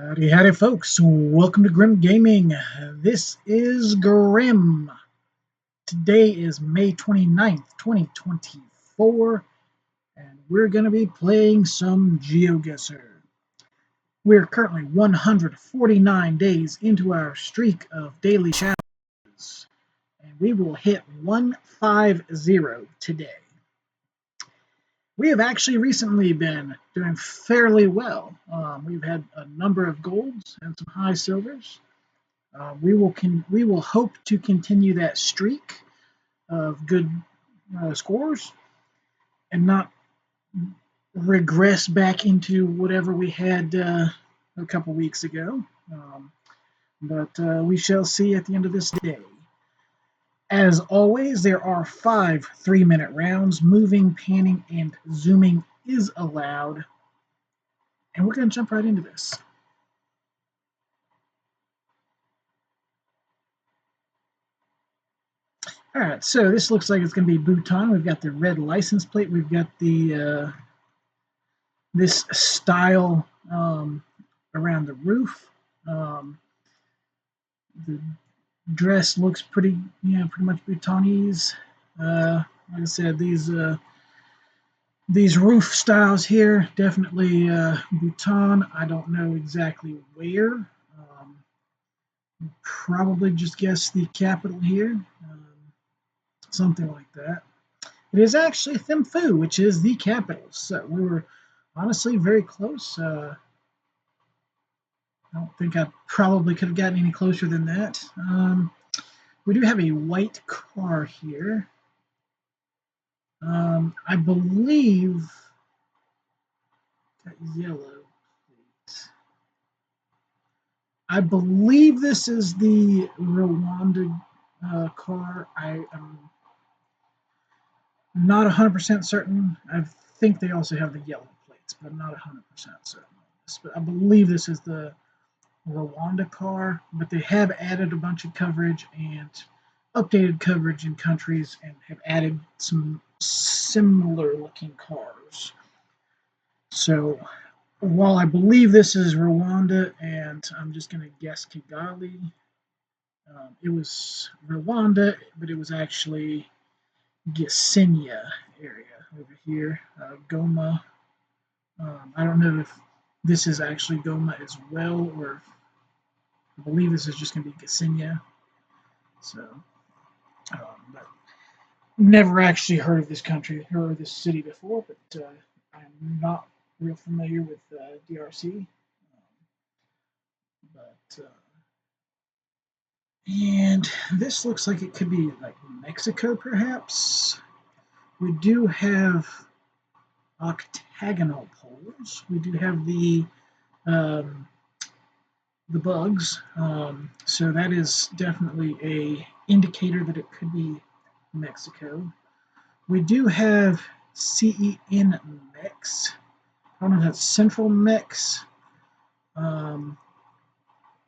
Howdy, howdy, folks. Welcome to Grim Gaming. This is Grim. Today is May 29th, 2024, and we're going to be playing some GeoGuessr. We're currently 149 days into our streak of daily challenges, and we will hit 150 today. We have actually recently been doing fairly well. We've had a number of golds and some high silvers. We will hope to continue that streak of good scores and not regress back into whatever we had a couple weeks ago. But we shall see at the end of this day. As always, there are 5 3-minute rounds. Moving, panning, and zooming is allowed. And we're going to jump right into this. All right, so this looks like it's going to be Bhutan. We've got the red license plate. We've got the this style around the roof. The dress looks pretty much Bhutanese. Like I said, these roof styles here, definitely Bhutan. I don't know exactly where. Probably just guess the capital here. Something like that. It is actually Thimphu, which is the capital. So we were honestly very close. I don't think I probably could have gotten any closer than that. We do have a white car here. I believe that yellow plate. I believe this is the Rwanda car. I am not 100% certain. I think they also have the yellow plates, but I'm not 100% certain on this. But I believe this is the Rwanda car, but they have added a bunch of coverage and updated coverage in countries and have added some similar looking cars. So while I believe this is Rwanda, and I'm just going to guess Kigali, it was Rwanda, but it was actually Gisinia area over here, Goma. I don't know if this is actually Goma as well, or I believe this is just going to be Gisinia. So, but never actually heard of this country or this city before, but I'm not real familiar with DRC. And this looks like it could be like Mexico, perhaps. We do have octagonal poles. We do have the bugs, so that is definitely a indicator that it could be Mexico. We do have CEN Mex. I don't know if that's Central Mex.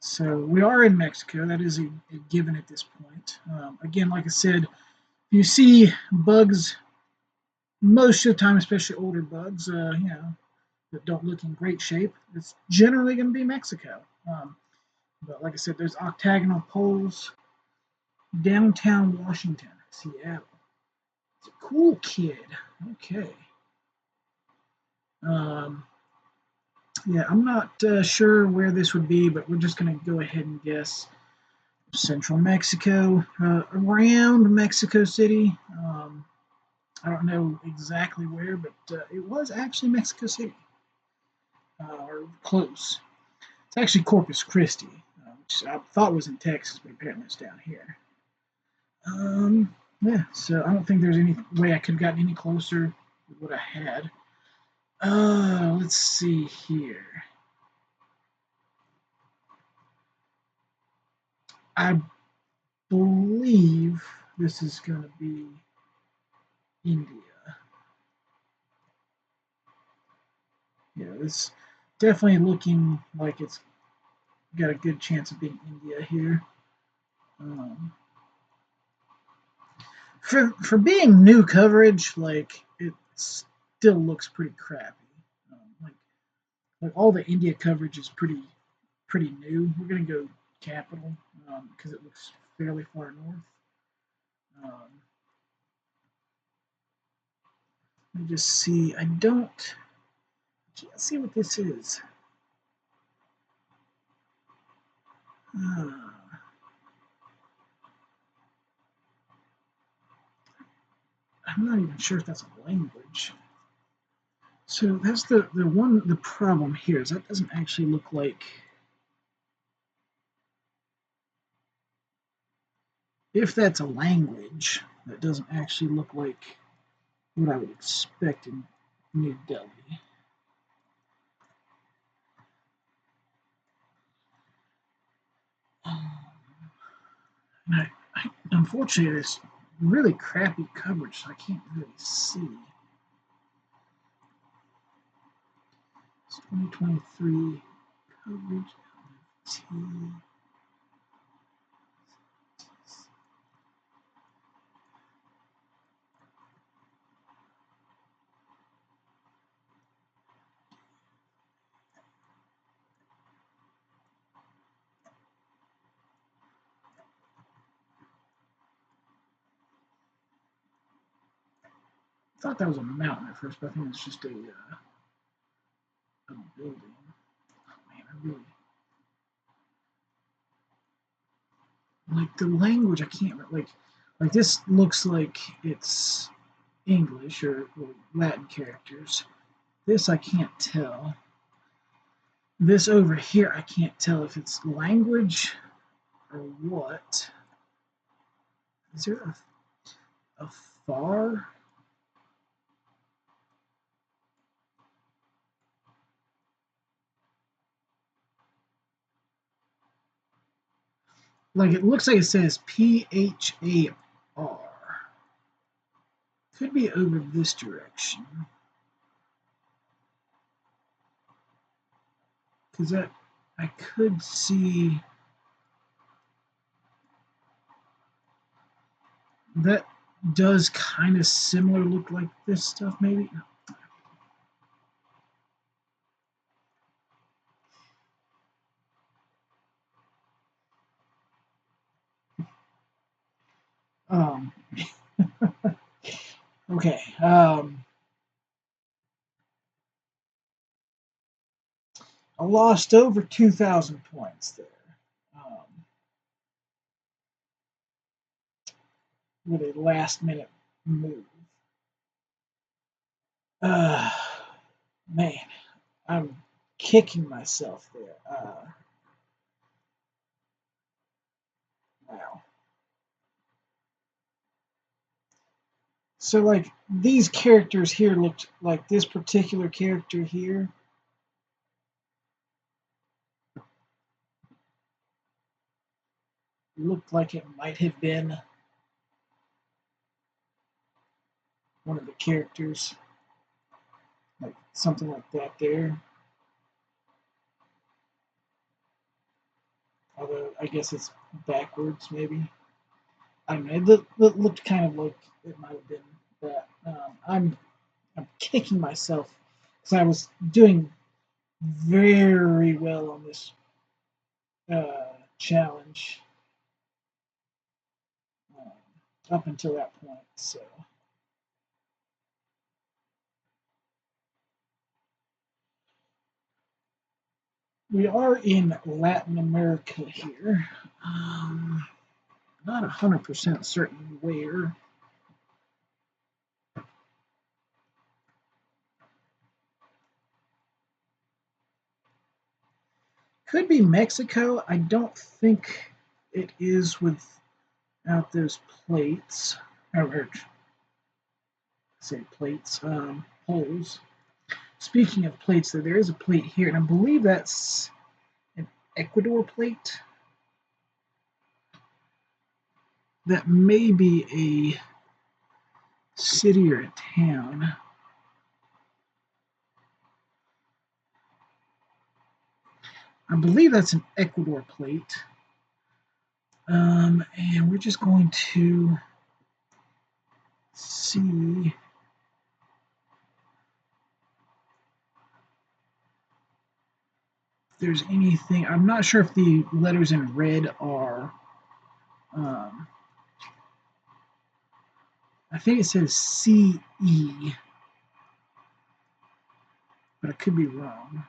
So we are in Mexico. That is a given at this point. Again, like I said, you see bugs most of the time, especially older bugs, that don't look in great shape. It's generally going to be Mexico. But like I said, there's octagonal poles. Downtown Washington, Seattle. It's a cool kid. Okay. Yeah, I'm not sure where this would be, but we're just going to go ahead and guess Central Mexico, around Mexico City. I don't know exactly where, but it was actually Mexico City, or close. It's actually Corpus Christi, which I thought was in Texas, but apparently it's down here. Yeah, so I don't think there's any way I could have gotten any closer with what I had. Let's see here. I believe this is going to be India. Yeah, it's definitely looking like it's got a good chance of being India here. For being new coverage, like it still looks pretty crappy. Like all the India coverage is pretty pretty new. We're going to go capital because it looks fairly far north. Um, Let me just see. I can't see what this is. Uh, I'm not even sure if that's a language. So that's the problem here is that doesn't actually look like, if that's a language, that doesn't actually look like what I would expect in New Delhi. And unfortunately, there's really crappy coverage, so I can't really see. It's 2023 coverage. I thought that was a mountain at first, but I think it's just a building. Oh man, I really like the language. I can't like this looks like it's English or Latin characters. This I can't tell. This over here I can't tell if it's language or what. Is there a far? Like it looks like it says PHAR. Could be over this direction. Because that I could see that does kind of similar look like this stuff maybe. Um, okay. I lost over 2,000 points there with a last minute move. Uh, Man, I'm kicking myself there. Wow. So, like, these characters here looked like this particular character here. Looked like it might have been one of the characters. Like, something like that there. Although, I guess it's backwards, maybe. I don't know. It looked kind of like it might have been that. I'm kicking myself because I was doing very well on this challenge up until that point. So we are in Latin America here. Not 100% certain where. Could be Mexico. I don't think it is without those plates. Or say plates, holes. Speaking of plates, though, there is a plate here, and I believe that's an Ecuador plate. That may be a city or a town. I believe that's an Ecuador plate. And we're just going to see. if there's anything. I'm not sure if the letters in red are. Um, I think it says CE, but I could be wrong.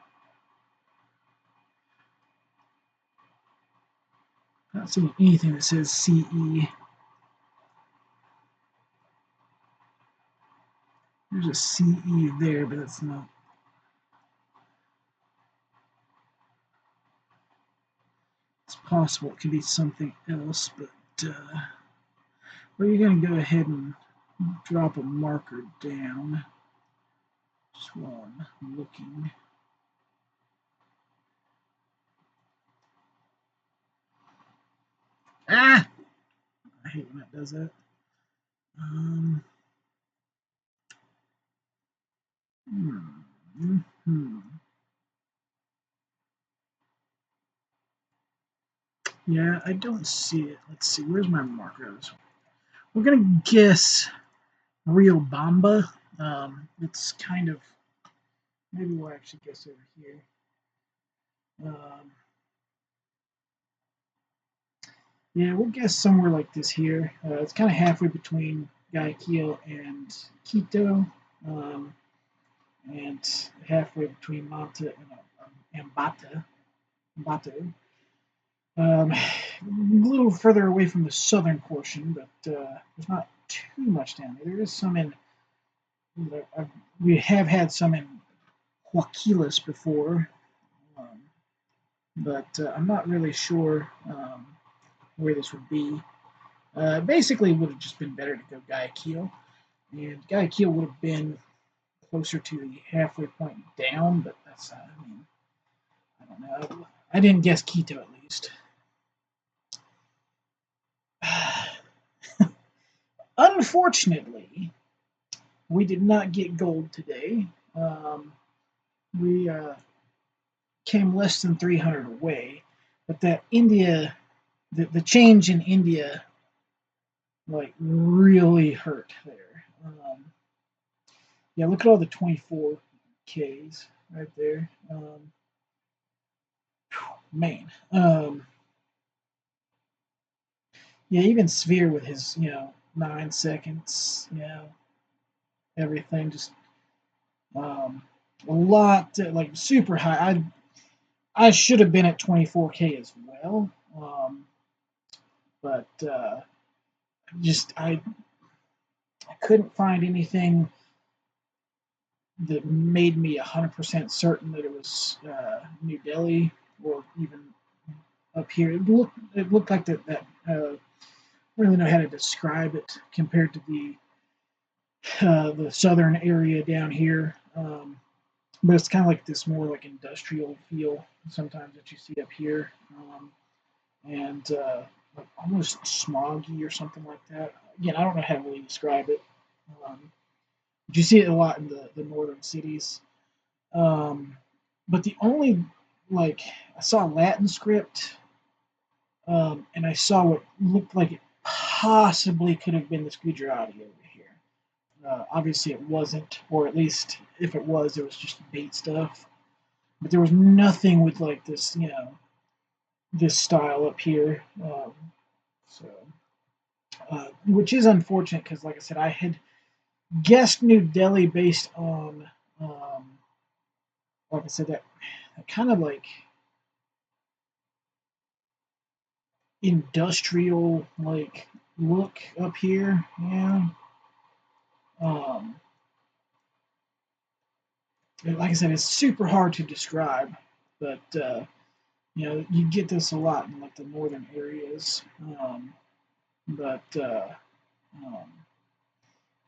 I'm not seeing anything that says CE. There's a CE there, but that's not. It's possible it could be something else, but we're going to go ahead and drop a marker down just while I'm looking. Ah! I hate when it does that. Um, hmm. Yeah, I don't see it. Let's see. Where's my markers? We're going to guess Riobamba. It's kind of. Maybe we'll actually guess over here. Um, yeah, we'll guess somewhere like this here. It's kind of halfway between Guayaquil and Quito, and halfway between Manta and Ambato. A little further away from the southern portion, but there's not too much down there. There is some in. We have had some in Huaquilas before, um, but I'm not really sure where this would be. Basically, it would have just been better to go Guayaquil, and Guayaquil would have been closer to the halfway point down, but that's, I mean, I don't know. I didn't guess Quito at least. Unfortunately, we did not get gold today. We came less than 300 away, but that India, the change in India, like really hurt there. Yeah, look at all the 24 Ks right there. Man, yeah, even Sphere with his 9 seconds, everything just a lot like super high. I should have been at 24K as well, but just I couldn't find anything that made me 100% certain that it was New Delhi or even up here. It looked like that. I don't really know how to describe it compared to the southern area down here. But it's kind of like this more like industrial feel sometimes that you see up here, and like almost smoggy or something like that. Again, I don't know how to really describe it. Um, but you see it a lot in the northern cities. Um, but the only like I saw Latin script, and I saw what looked like it possibly could have been this Gujarati over here. Obviously, it wasn't, or at least if it was, it was just bait stuff. But there was nothing with like this, this style up here. So, which is unfortunate because, like I said, I had guessed New Delhi based on, like I said, that kind of like industrial like look up here. Yeah. Um, like I said, it's super hard to describe, but you get this a lot in like the northern areas. But um,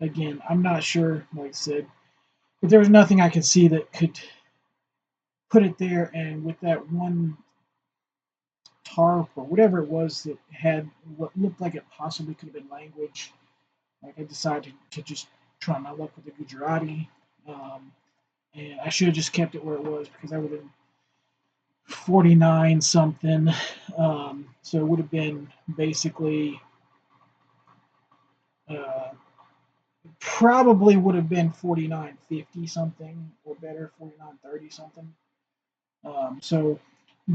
again, I'm not sure. Like I said, but there was nothing I could see that could put it there. And with that one tarp or whatever it was that had what looked like it possibly could have been language, like I decided to just try my luck with the Gujarati. Um, and I should have just kept it where it was because I would have been 49 something. So it would have been basically uh, probably would have been 49.50 something or better, 49.30 something. So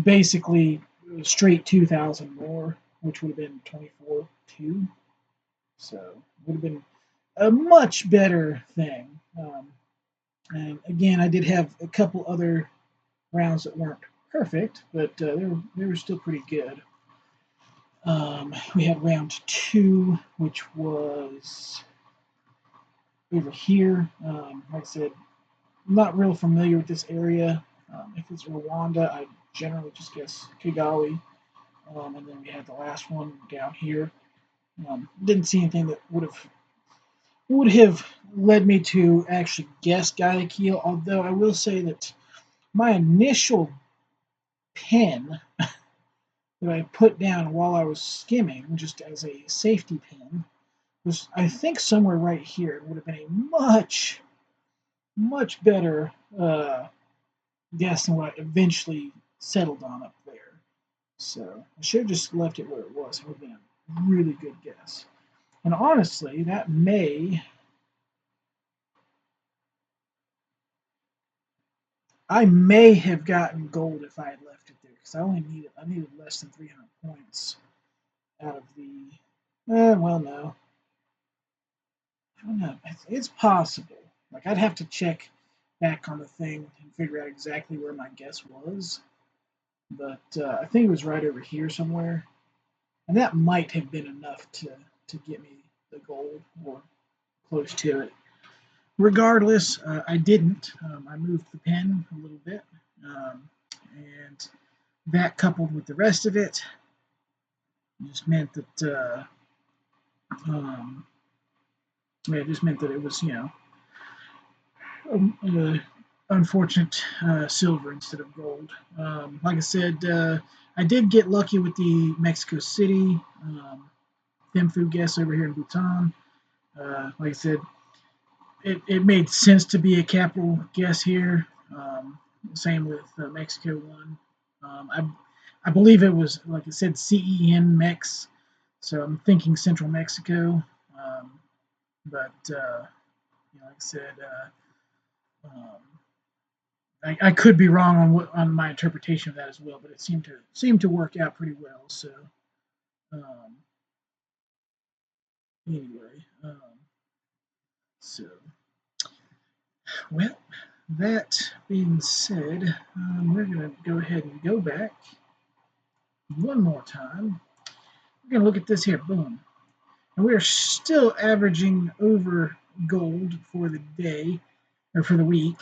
basically, straight 2,000 more, which would have been 24-2. So would have been a much better thing. And again, I did have a couple other rounds that weren't perfect, but they were still pretty good. We had round two, which was over here. Like I said, I'm not real familiar with this area. If it's Rwanda, I generally just guess Kigali. And then we had the last one down here. Didn't see anything that would have led me to actually guess Guayaquil, although I will say that my initial pin that I put down while I was skimming, just as a safety pin, was I think somewhere right here. It would have been a much, much better guess than what I eventually settled on up there. So I should have just left it where it was. It would have been a really good guess. And honestly, I may have gotten gold if I had left it there because I needed less than 300 points out of the. Well, no, I don't know. It's possible. Like I'd have to check back on the thing and figure out exactly where my guess was, but I think it was right over here somewhere, and that might have been enough to get me the gold or close to it. Regardless, I didn't. I moved the pen a little bit, and that coupled with the rest of it just meant that um, it just meant that it was unfortunate silver instead of gold. Like I said, I did get lucky with the Mexico City Thimphu guess over here in Bhutan. Like I said, it made sense to be a capital guess here. Same with Mexico one. I believe it was, like I said, CEN Mex, so I'm thinking Central Mexico. But like I said, um, I could be wrong on my interpretation of that as well, but it seemed to work out pretty well. So um, anyway, so well, that being said, we're going to go ahead and go back one more time. We're going to look at this here. Boom. And we are still averaging over gold for the day or for the week.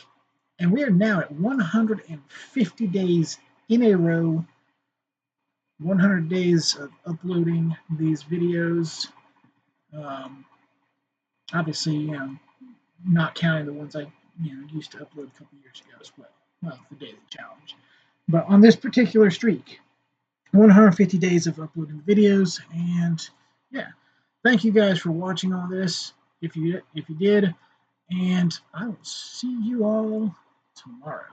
And we are now at 150 days in a row, 100 days of uploading these videos. Obviously, not counting the ones I used to upload a couple years ago as well. Well, the daily challenge. But on this particular streak, 150 days of uploading videos, and yeah, thank you guys for watching all this. If you did, and I will see you all tomorrow.